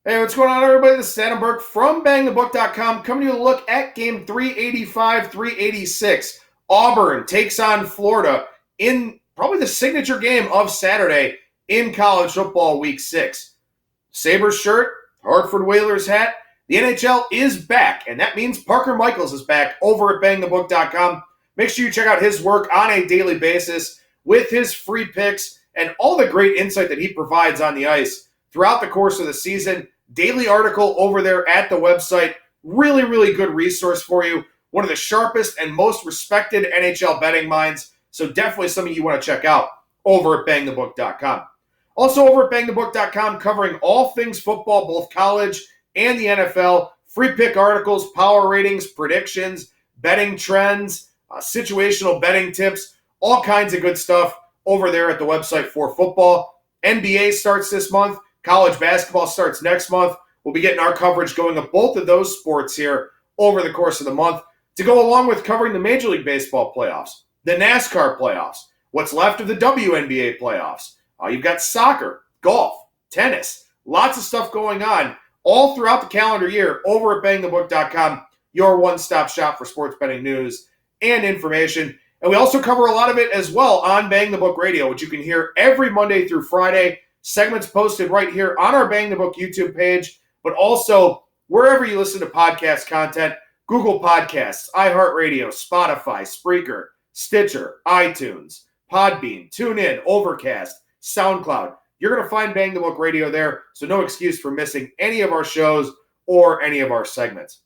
Hey, what's going on, everybody? This is Adam Burke from BangTheBook.com, coming to you a look at game 385-386. Auburn takes on Florida in probably the signature game of Saturday in college football week 6. Sabres shirt, Hartford Whalers hat. The NHL is back, and that means Parker Michaels is back over at BangTheBook.com. Make sure you check out his work on a daily basis with his free picks and all the great insight that he provides on the ice throughout the course of the season. Daily article over there at the website. Really, really good resource for you. One of the sharpest and most respected NHL betting minds. So definitely something you want to check out over at BangTheBook.com. Also over at BangTheBook.com, covering all things football, both college and the NFL. Free pick articles, power ratings, predictions, betting trends, situational betting tips, all kinds of good stuff over there at the website for football. NBA starts this month. College basketball starts next month. We'll be getting our coverage going of both of those sports here over the course of the month to go along with covering the Major League Baseball playoffs, the NASCAR playoffs, what's left of the WNBA playoffs. You've got soccer, golf, tennis, lots of stuff going on all throughout the calendar year over at BangTheBook.com, your one-stop shop for sports betting news and information. And we also cover a lot of it as well on Bang the Book Radio, which you can hear every Monday through Friday. Segments posted right here on our Bang the Book YouTube page, but also wherever you listen to podcast content, Google Podcasts, iHeartRadio, Spotify, Spreaker, Stitcher, iTunes, Podbean, TuneIn, Overcast, SoundCloud. You're going to find Bang the Book Radio there, so no excuse for missing any of our shows or any of our segments.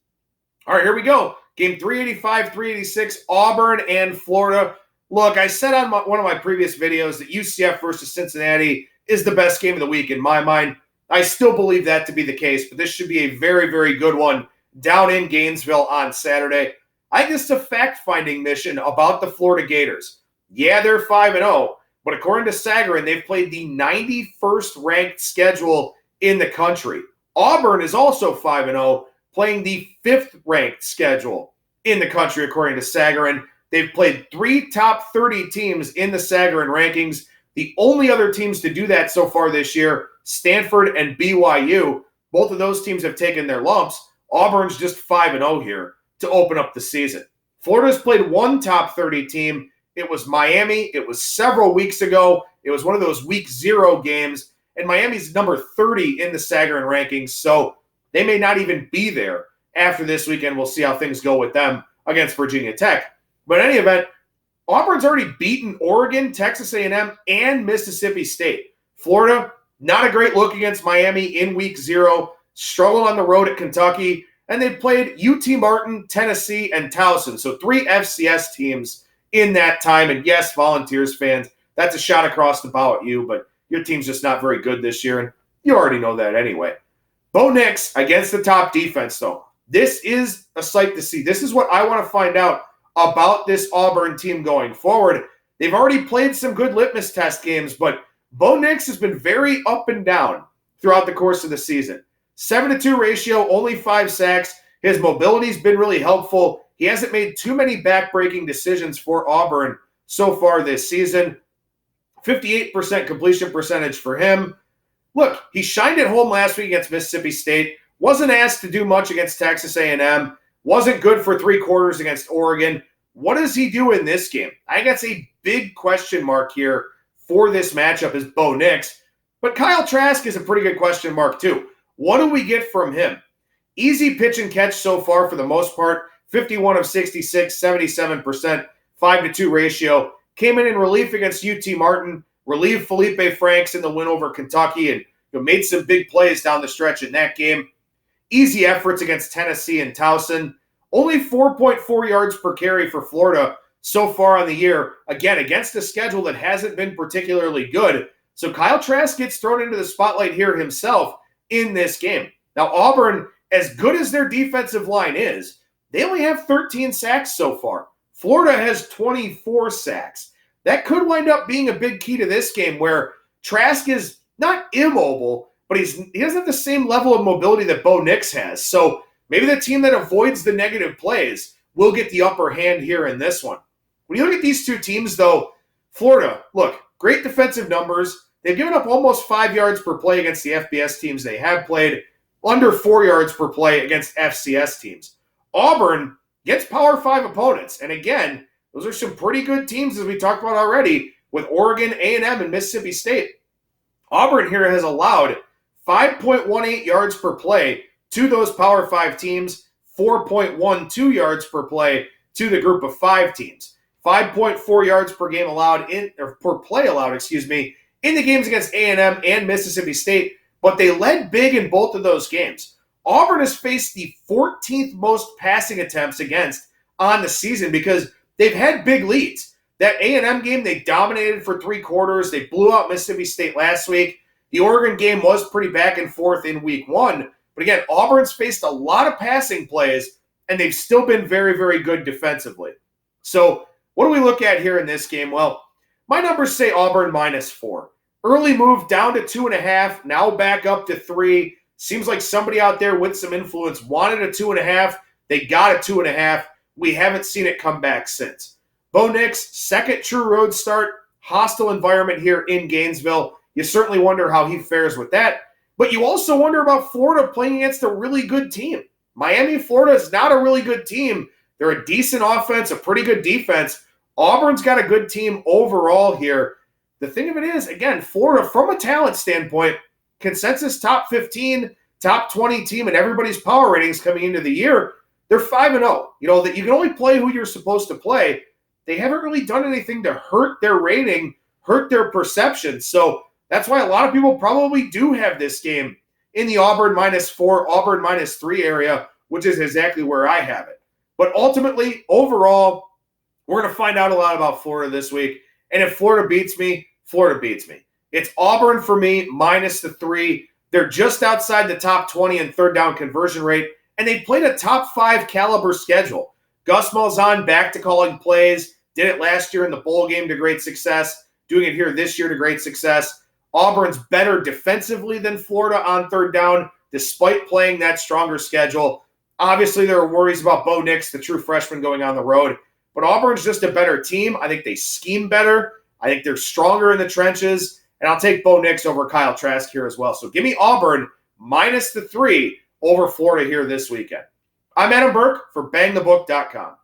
All right, here we go. Game 385-386, Auburn and Florida. Look, I said on one of my previous videos that UCF versus Cincinnati is the best game of the week in my mind. I still believe that to be the case, but this should be a very, very good one down in Gainesville on Saturday. I think it's a fact-finding mission about the Florida Gators. Yeah, they're 5-0, but according to Sagarin, they've played the 91st ranked schedule in the country. Auburn is also 5-0, playing the 5th ranked schedule in the country, according to Sagarin. They've played 3 top 30 teams in the Sagarin rankings. The only other teams to do that so far this year, Stanford and BYU, both of those teams have taken their lumps. Auburn's just 5-0 here to open up the season. Florida's played 1 top 30 team. It was Miami. It was several weeks ago. It was one of those week 0 games, and Miami's number 30 in the Sagarin rankings, so they may not even be there after this weekend. We'll see how things go with them against Virginia Tech. But in any event, Auburn's already beaten Oregon, Texas A&M, and Mississippi State. Florida, not a great look against Miami in week 0. Struggled on the road at Kentucky. And they've played UT Martin, Tennessee, and Towson. So 3 FCS teams in that time. And yes, Volunteers fans, that's a shot across the bow at you. But your team's just not very good this year. And you already know that anyway. Bo Nix against the top defense, though. This is a sight to see. This is what I want to find out about this Auburn team going forward. They've already played some good litmus test games, but Bo Nix has been very up and down throughout the course of the season. 7-2 ratio, only 5 sacks. His mobility's been really helpful. He hasn't made too many back-breaking decisions for Auburn so far this season. 58% completion percentage for him. Look, he shined at home last week against Mississippi State. Wasn't asked to do much against Texas A&M. Wasn't good for 3 quarters against Oregon. What does he do in this game? I think that's a big question mark here for this matchup is Bo Nix. But Kyle Trask is a pretty good question mark too. What do we get from him? Easy pitch and catch so far for the most part. 51 of 66, 77%, 5-2 ratio. Came in relief against UT Martin. Relieved Felipe Franks in the win over Kentucky and made some big plays down the stretch in that game. Easy efforts against Tennessee and Towson. Only 4.4 yards per carry for Florida so far on the year. Again, against a schedule that hasn't been particularly good. So Kyle Trask gets thrown into the spotlight here himself in this game. Now, Auburn, as good as their defensive line is, they only have 13 sacks so far. Florida has 24 sacks. That could wind up being a big key to this game where Trask is not immobile, but he doesn't have the same level of mobility that Bo Nix has. So maybe the team that avoids the negative plays will get the upper hand here in this one. When you look at these two teams, though, Florida, look, great defensive numbers. They've given up almost 5 yards per play against the FBS teams they have played. under 4 yards per play against FCS teams. Auburn gets Power 5 opponents. And again, those are some pretty good teams, as we talked about already, with Oregon, A&M, and Mississippi State. Auburn here has allowed 5.18 yards per play to those Power 5 teams, 4.12 yards per play to the group of 5 teams. 5.4 yards per game allowed per play allowed, in the games against A&M and Mississippi State, but they led big in both of those games. Auburn has faced the 14th most passing attempts against on the season because they've had big leads. That A&M game, they dominated for 3 quarters. They blew out Mississippi State last week. The Oregon game was pretty back and forth in week 1. But again, Auburn's faced a lot of passing plays, and they've still been very, very good defensively. So what do we look at here in this game? Well, my numbers say Auburn -4. Early move down to 2.5, now back up to 3. Seems like somebody out there with some influence wanted a 2.5. They got a 2.5. We haven't seen it come back since. Bo Nix, second true road start, hostile environment here in Gainesville. You certainly wonder how he fares with that. But you also wonder about Florida playing against a really good team. Miami, Florida is not a really good team. They're a decent offense, a pretty good defense. Auburn's got a good team overall here. The thing of it is, again, Florida, from a talent standpoint, consensus top 15, top 20 team in everybody's power ratings coming into the year, they're 5-0. You know, that you can only play who you're supposed to play. They haven't really done anything to hurt their rating, hurt their perception. So that's why a lot of people probably do have this game in the Auburn -4, Auburn -3 area, which is exactly where I have it. But ultimately, overall, we're going to find out a lot about Florida this week. And if Florida beats me, Florida beats me. It's Auburn for me, -3. They're just outside the top 20 in third down conversion rate, and they played a top 5 caliber schedule. Gus Malzahn back to calling plays, did it last year in the bowl game to great success, doing it here this year to great success. Auburn's better defensively than Florida on third down, despite playing that stronger schedule. Obviously, there are worries about Bo Nix, the true freshman, going on the road. But Auburn's just a better team. I think they scheme better. I think they're stronger in the trenches. And I'll take Bo Nix over Kyle Trask here as well. So give me Auburn -3 over Florida here this weekend. I'm Adam Burke for BangTheBook.com.